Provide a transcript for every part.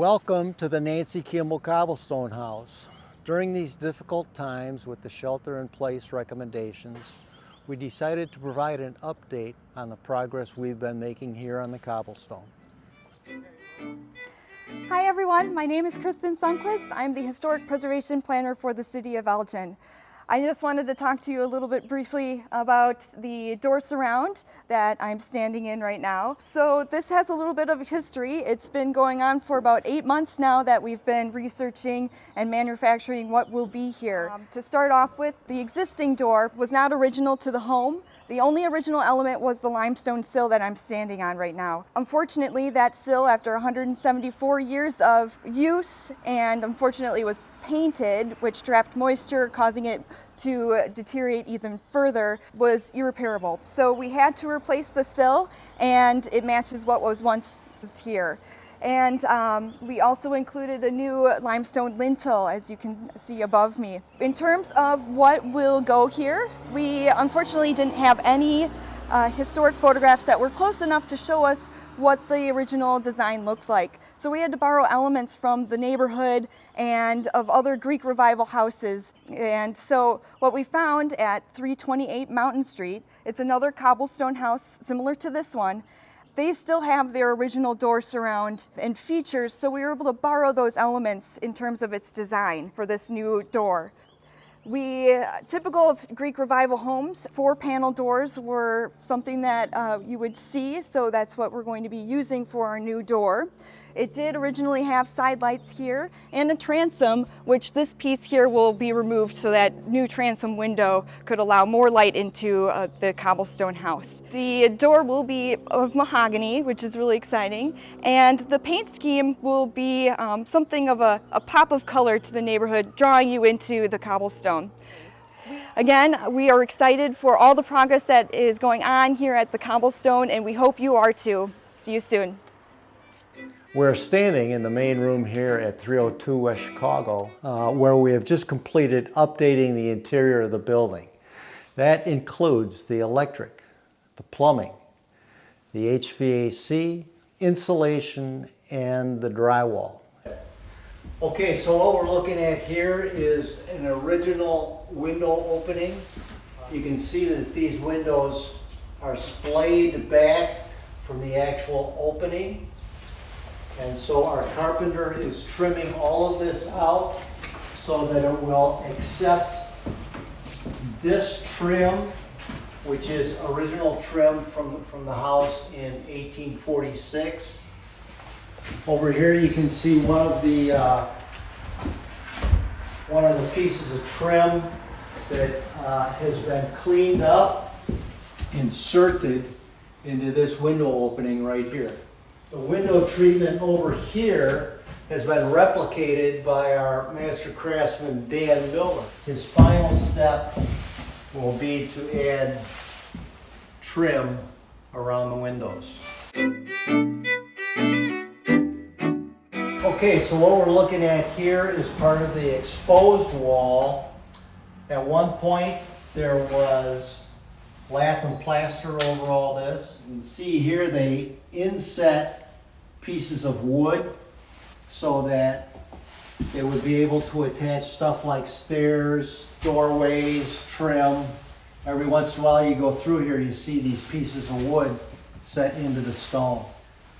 Welcome to the Nancy Kimball Cobblestone House. During these difficult times with the shelter-in-place recommendations, we decided to provide an update on the progress we've been making here on the Cobblestone. Hi everyone, my name is Kristen Sundquist. I'm the Historic Preservation Planner for the City of Elgin. I just wanted to talk to you a little bit briefly about the door surround that I'm standing in right now. So this has a little bit of history. It's been going on for about 8 months now that we've been researching and manufacturing what will be here. To start off with, the existing door was not original to the home. The only original element was the limestone sill that I'm standing on right now. Unfortunately, that sill, after 174 years of use, and unfortunately was painted, which trapped moisture, causing it to deteriorate even further, was irreparable. So we had to replace the sill, and it matches what was once here. And we also included a new limestone lintel, as you can see above me. In terms of what will go here, we unfortunately didn't have any historic photographs that were close enough to show us what the original design looked like. So we had to borrow elements from the neighborhood and of other Greek Revival houses. And so what we found at 328 Mountain Street, it's another cobblestone house similar to this one. They still have their original door surround and features, so we were able to borrow those elements in terms of its design for this new door. Typical of Greek Revival homes, 4-panel doors were something that you would see, so that's what we're going to be using for our new door. It did originally have side lights here and a transom, which this piece here will be removed so that new transom window could allow more light into the cobblestone house. The door will be of mahogany, which is really exciting, and the paint scheme will be something of a pop of color to the neighborhood, drawing you into the cobblestone. Again, we are excited for all the progress that is going on here at the Cobblestone, and we hope you are too. See you soon. We're standing in the main room here at 302 West Chicago, where we have just completed updating the interior of the building. That includes the electric, the plumbing, the HVAC, insulation, and the drywall. Okay, so what we're looking at here is an original window opening. You can see that these windows are splayed back from the actual opening. And so our carpenter is trimming all of this out so that it will accept this trim, which is original trim from the house in 1846. Over here you can see one of the pieces of trim that has been cleaned up, inserted into this window opening right here. The window treatment over here has been replicated by our master craftsman Dan Miller. His final step will be to add trim around the windows. Okay, so what we're looking at here is part of the exposed wall. At one point there was lath and plaster over all this. You can see here they inset pieces of wood so that they would be able to attach stuff like stairs, doorways, trim. Every once in a while you go through here, you see these pieces of wood set into the stone.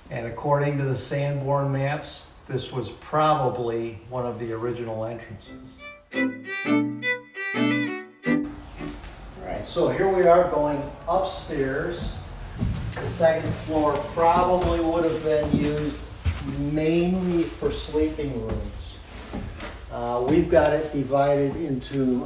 And according to the Sanborn maps, this was probably one of the original entrances. Alright, so here we are going upstairs. The second floor probably would have been used mainly for sleeping rooms. We've got it divided into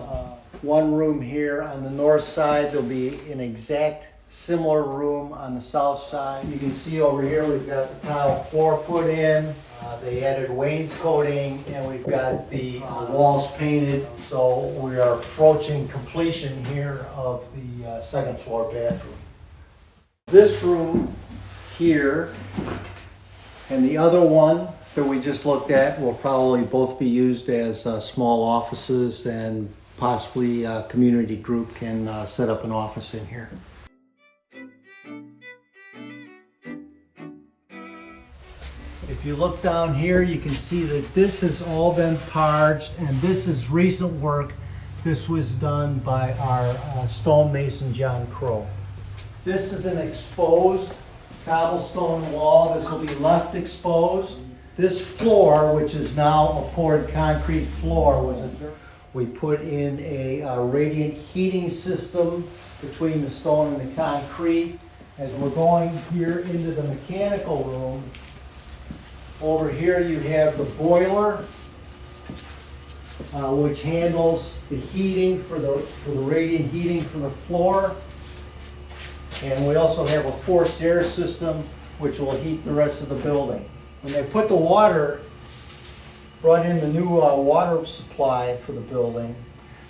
one room here on the north side. There'll be an exact similar room on the south side. You can see over here we've got the tile floor put in. They added wainscoting, and we've got the walls painted. So we are approaching completion here of the second floor bathroom. This room here and the other one that we just looked at will probably both be used as small offices, and possibly a community group can set up an office in here. If If you look down here, you can see that this has all been parged, and this is recent work. This was done by our stonemason, John Crow. This is an exposed cobblestone wall. This will be left exposed. This floor, which is now a poured concrete floor, we put in a radiant heating system between the stone and the concrete. As we're going here into the mechanical room, over here you have the boiler, which handles the heating for the radiant heating for the floor. And we also have a forced air system which will heat the rest of the building. When they put the water, brought in the new water supply for the building,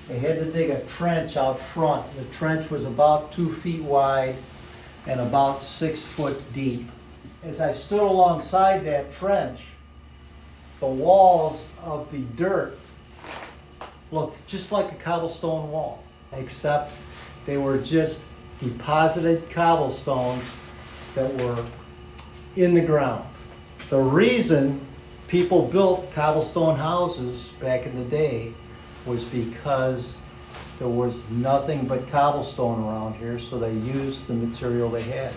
they had to dig a trench out front. The trench was about 2 feet wide and about 6 foot deep. As I stood alongside that trench, the walls of the dirt looked just like a cobblestone wall, except they were just deposited cobblestones that were in the ground. The reason people built cobblestone houses back in the day was because there was nothing but cobblestone around here, so they used the material they had.